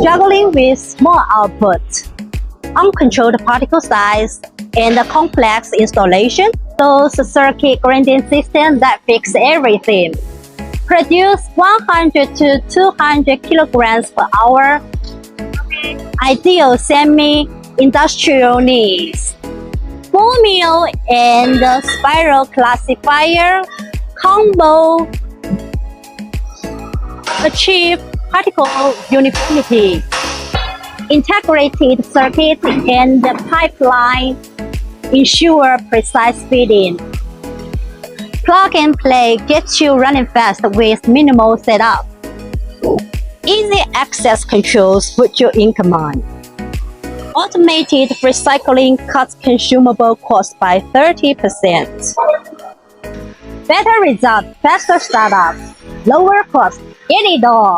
Juggling with small output, uncontrolled particle size, and a complex installation, those circuit grinding systems that fix everything. Produce 100 to 200 kilograms per hour. Ideal semi-industrial needs. Ball mill and spiral classifier combo achieve particle uniformity. Integrated circuit and pipeline ensure precise feeding. Plug and play gets you running fast with minimal setup. Easy access controls put you in command. Automated recycling cuts consumable costs by 30%. Better results, faster startup, lower cost, get it all.